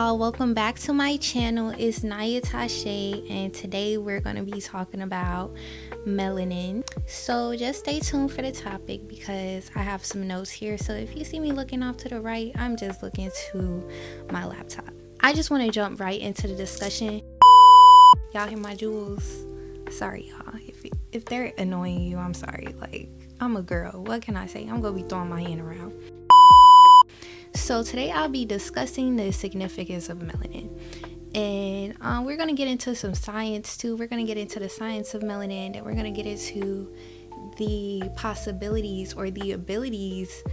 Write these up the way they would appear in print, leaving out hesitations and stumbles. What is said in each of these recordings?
y'all, welcome back to my channel. It's Naya Tashe, and today we're going to be talking about melanin. So just stay tuned for the topic because I have some notes here. So if you see me looking off to the right, I'm just looking to my laptop. I just want to jump right into the discussion. Y'all hear my jewels? Sorry y'all, if they're annoying you, I'm sorry. Like, I'm a girl, what can I say? I'm gonna be throwing my hand around. So today I'll be discussing the significance of melanin, and we're going to get into some science too. We're going to get into the science of melanin, and we're going to get into the possibilities or the abilities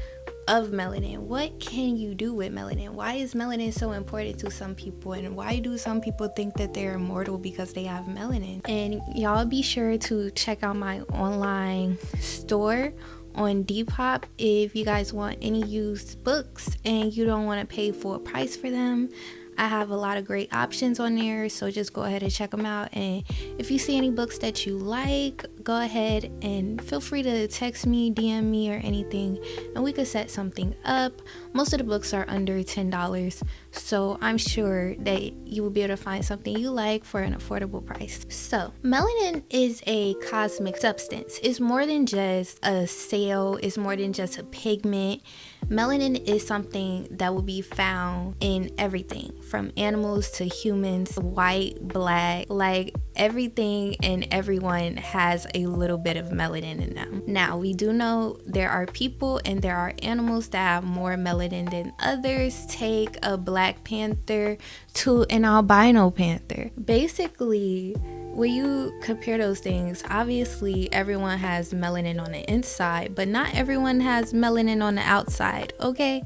of melanin. What can you do with melanin? Why is melanin so important to some people, and why do some people think that they're immortal because they have melanin? And y'all be sure to check out my online store on Depop if you guys want any used books and you don't want to pay full price for them. I have a lot of great options on there, so just go ahead and check them out. And if you see any books that you like, go ahead and feel free to text me, DM me, or anything, and we could set something up. Most of the books are under $10, so I'm sure that you will be able to find something you like for an affordable price. So melanin is a cosmic substance. It's more than just a cell. It's more than just a pigment. Melanin is something that will be found in everything, from animals to humans, white, black, like everything and everyone has a little bit of melanin in them. Now, we do know there are people and there are animals that have more melanin than others. Take a black panther to an albino panther. Basically, when you compare those things, obviously everyone has melanin on the inside, but not everyone has melanin on the outside, okay?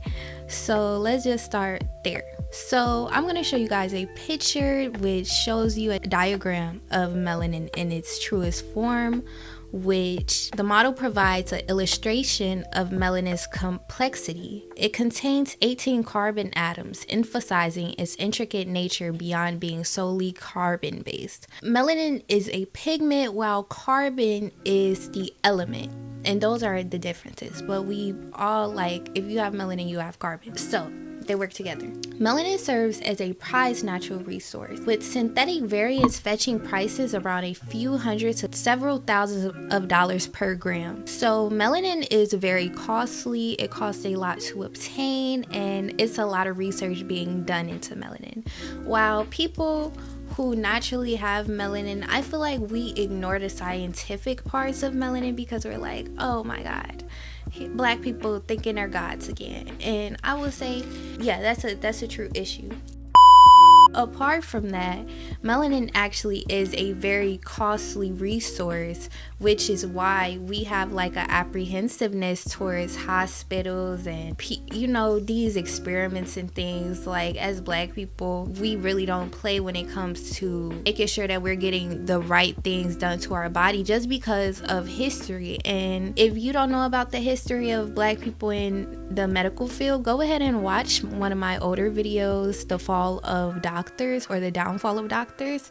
So let's just start there. So I'm going to show you guys a picture which shows you a diagram of melanin in its truest form, which the model provides an illustration of melanin's complexity. It contains 18 carbon atoms, emphasizing its intricate nature beyond being solely carbon-based. Melanin is a pigment while carbon is the element. And those are the differences. But we all, like, if you have melanin, you have carbon. So they work together. Melanin serves as a prized natural resource, with synthetic variants fetching prices around a few hundred to several thousands of dollars per gram. So melanin is very costly. It costs a lot to obtain, and it's a lot of research being done into melanin. While people who naturally have melanin, I feel like we ignore the scientific parts of melanin because we're like, oh my God, black people thinking they're gods again. And I would say, yeah, that's a true issue. Apart from that, melanin actually is a very costly resource, which is why we have like an apprehensiveness towards hospitals and these experiments and things. Like, as black people, we really don't play when it comes to making sure that we're getting the right things done to our body, just because of history. And if you don't know about the history of black people in the medical field, go ahead and watch one of my older videos, The Fall of Doctors, or The Downfall of Doctors,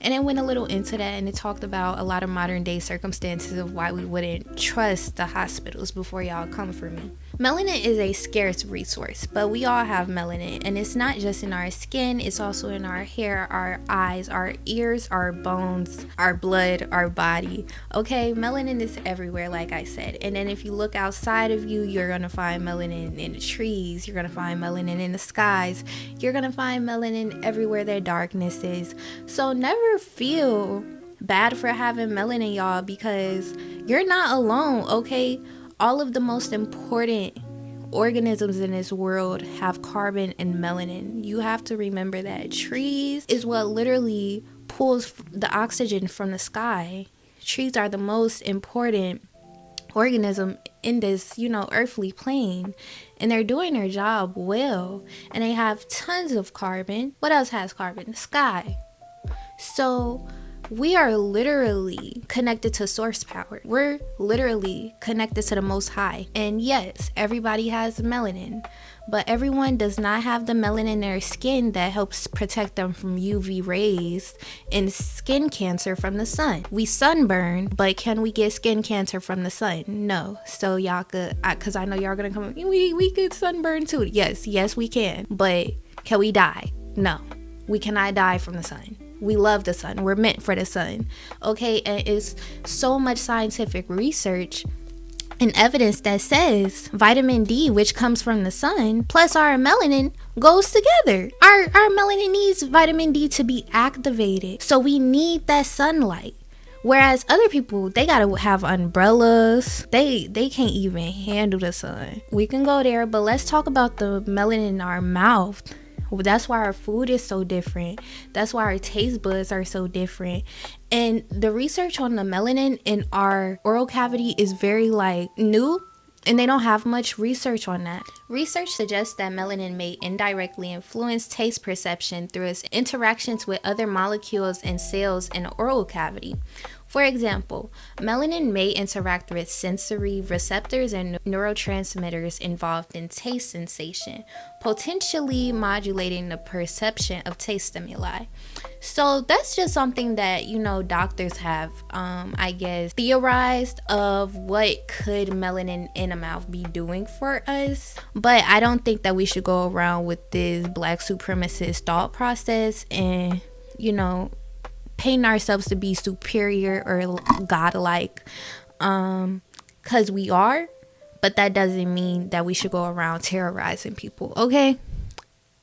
and it went a little into that, and it talked about a lot of modern day circumstances of why we wouldn't trust the hospitals before y'all come for me. Melanin is a scarce resource, but we all have melanin, and it's not just in our skin, it's also in our hair, our eyes, our ears, our bones, our blood, our body. Okay, melanin is everywhere, like I said. And then if you look outside of you, you're gonna find melanin in the trees, you're gonna find melanin in the skies, you're gonna find melanin everywhere there darkness is. So never feel bad for having melanin, y'all, because you're not alone, okay? All of the most important organisms in this world have carbon and melanin. You have to remember that. Trees is what literally pulls the oxygen from the sky. Trees are the most important organism in this, earthly plane, and they're doing their job well, and they have tons of carbon. What else has carbon? The sky. So we are literally connected to source power. We're literally connected to the Most High. And yes, everybody has melanin, but everyone does not have the melanin in their skin that helps protect them from UV rays and skin cancer from the sun. We sunburn, but can we get skin cancer from the sun? No. So y'all could, because I know y'all gonna come, we could sunburn too. Yes, we can, but can we die? No, we cannot die from the sun. We love the sun. We're meant for the sun. Okay, and it's so much scientific research and evidence that says vitamin D, which comes from the sun, plus our melanin goes together. Our melanin needs vitamin D to be activated. So we need that sunlight. Whereas other people, they gotta have umbrellas. They can't even handle the sun. We can go there, but let's talk about the melanin in our mouth. That's why our food is so different. That's why our taste buds are so different. And the research on the melanin in our oral cavity is very new, and they don't have much research on that. Research suggests that melanin may indirectly influence taste perception through its interactions with other molecules and cells in the oral cavity. For example, melanin may interact with sensory receptors and neurotransmitters involved in taste sensation, potentially modulating the perception of taste stimuli. So that's just something that, doctors have, theorized of what could melanin in a mouth be doing for us. But I don't think that we should go around with this black supremacist thought process and, painting ourselves to be superior or godlike, because we are, but that doesn't mean that we should go around terrorizing people, okay?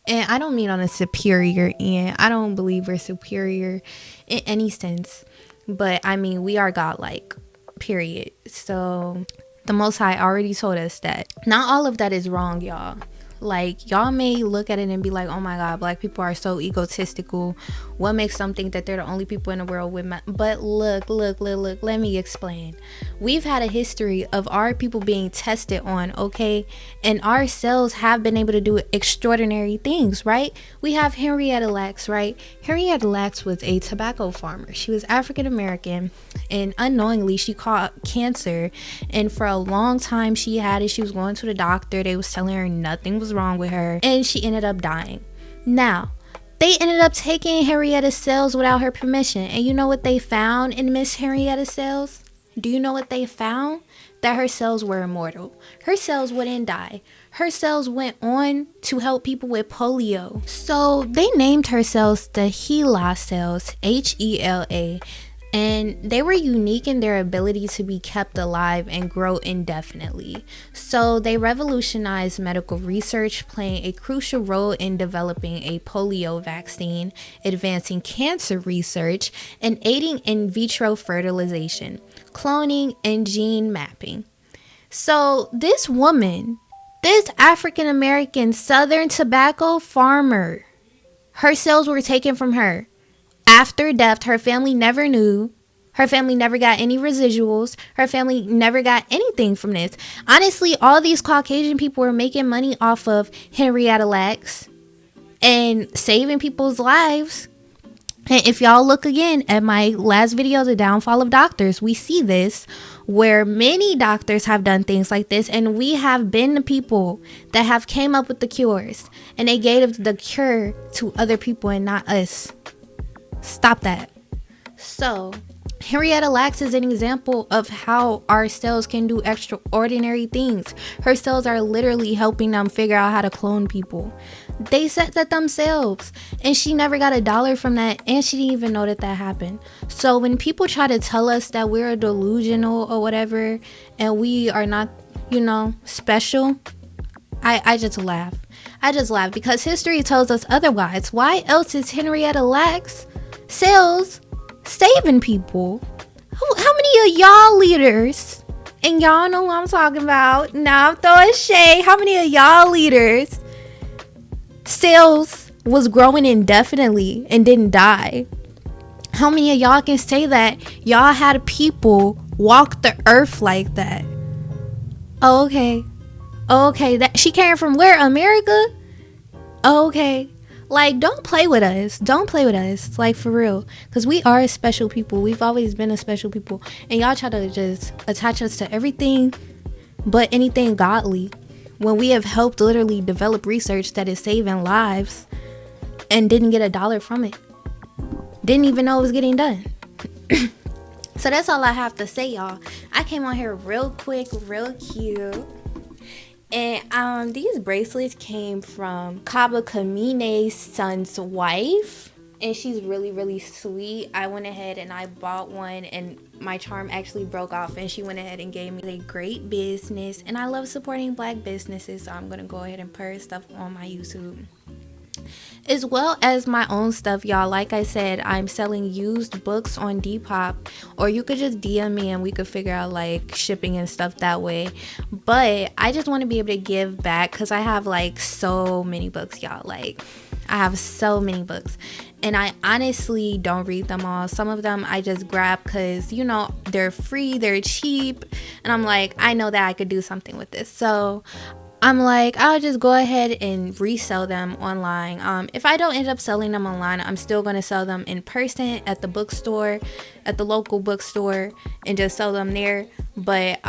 And I don't mean on a superior end. I don't believe we're superior in any sense, but I mean we are godlike, period. So the Most High already told us that. Not all of that is wrong, y'all. Y'all may look at it and be like, oh my God, black people are so egotistical. What makes them think that they're the only people in the world with but look, let me explain. We've had a history of our people being tested on, okay? And our cells have been able to do extraordinary things, right? We have Henrietta Lacks, right? Henrietta Lacks was a tobacco farmer. She was African American, and unknowingly she caught cancer. And for a long time she had it. She was going to the doctor. They was telling her nothing was wrong with her, and she ended up dying. Now, they ended up taking Henrietta's cells without her permission, and you know what they found in Miss Henrietta's cells? Do you know what they found? That her cells were immortal. Her cells wouldn't die. Her cells went on to help people with polio. So they named her cells the HeLa cells, HeLa. And they were unique in their ability to be kept alive and grow indefinitely. So they revolutionized medical research, playing a crucial role in developing a polio vaccine, advancing cancer research, and aiding in vitro fertilization, cloning, and gene mapping. So this woman, this African American Southern tobacco farmer, her cells were taken from her. After death, her family never knew. Her family never got any residuals. Her family never got anything from this. Honestly, all these Caucasian people were making money off of Henrietta Lacks and saving people's lives. And if y'all look again at my last video, The Downfall of Doctors, we see this where many doctors have done things like this, and we have been the people that have came up with the cures, and they gave the cure to other people and not us. Stop that. So Henrietta Lacks is an example of how our cells can do extraordinary things. Her cells are literally helping them figure out how to clone people. They said that themselves, and she never got $1 from that, and she didn't even know that happened. So when people try to tell us that we're delusional or whatever, and we are not, special, I just laugh. I just laugh because history tells us otherwise. Why else is Henrietta Lacks cells saving people? How many of y'all leaders, and y'all know what I'm talking about, now I'm throwing shade, how many of y'all leaders cells was growing indefinitely and didn't die? How many of y'all can say that y'all had people walk the earth like that? Okay, that she came from where? America? Okay. Don't play with us. Don't play with us. For real. Because we are a special people. We've always been a special people. And y'all try to just attach us to everything but anything godly, when we have helped literally develop research that is saving lives and didn't get $1 from it. Didn't even know it was getting done. So that's all I have to say, y'all. I came on here real quick, real cute. And these bracelets came from Kaba Kamine's son's wife, and she's really, really sweet. I went ahead and I bought one, and my charm actually broke off, and she went ahead and gave me a great business. And I love supporting black businesses, so I'm gonna go ahead and purge stuff on my YouTube, as well as my own stuff, y'all. Like I said, I'm selling used books on Depop, or you could just DM me and we could figure out like shipping and stuff that way. But I just want to be able to give back, because I have like so many books, y'all. Like, I have so many books, and I honestly don't read them all. Some of them I just grab because, you know, they're free, they're cheap, and I'm like, I know that I could do something with this. So I'm like, I'll just go ahead and resell them online. If I don't end up selling them online, I'm still going to sell them in person at the bookstore, at the local bookstore, and just sell them there. But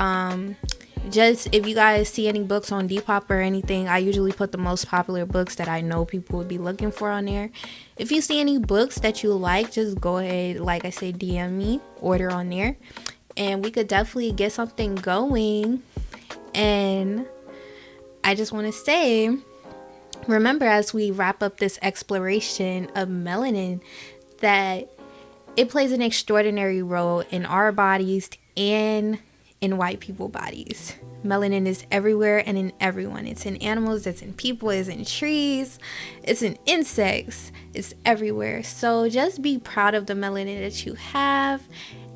just if you guys see any books on Depop or anything, I usually put the most popular books that I know people would be looking for on there. If you see any books that you like, just go ahead, like I said, DM me, order on there, and we could definitely get something going. And I just want to say, remember, as we wrap up this exploration of melanin, that it plays an extraordinary role in our bodies and in white people bodies. Melanin is everywhere and in everyone. It's in animals, it's in people, it's in trees, it's in insects, it's everywhere. So just be proud of the melanin that you have.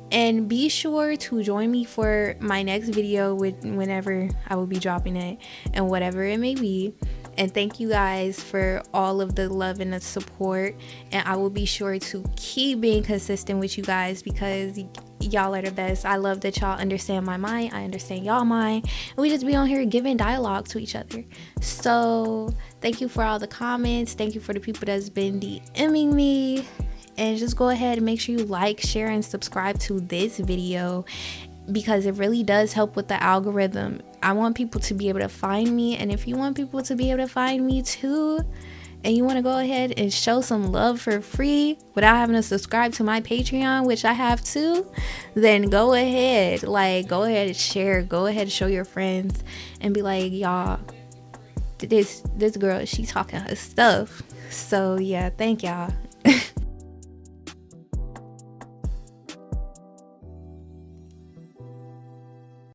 And be sure to join me for my next video whenever I will be dropping it, and whatever it may be. And thank you guys for all of the love and the support. And I will be sure to keep being consistent with you guys, because y'all are the best. I love that y'all understand my mind. I understand y'all mind. And we just be on here giving dialogue to each other. So thank you for all the comments. Thank you for the people that's been DMing me. And just go ahead and make sure you like, share, and subscribe to this video, because it really does help with the algorithm. I want people to be able to find me, and if you want people to be able to find me too, and you want to go ahead and show some love for free without having to subscribe to my Patreon, which I have too, then go ahead and share, go ahead and show your friends and be like, y'all, this girl, she talking her stuff. So yeah, thank y'all.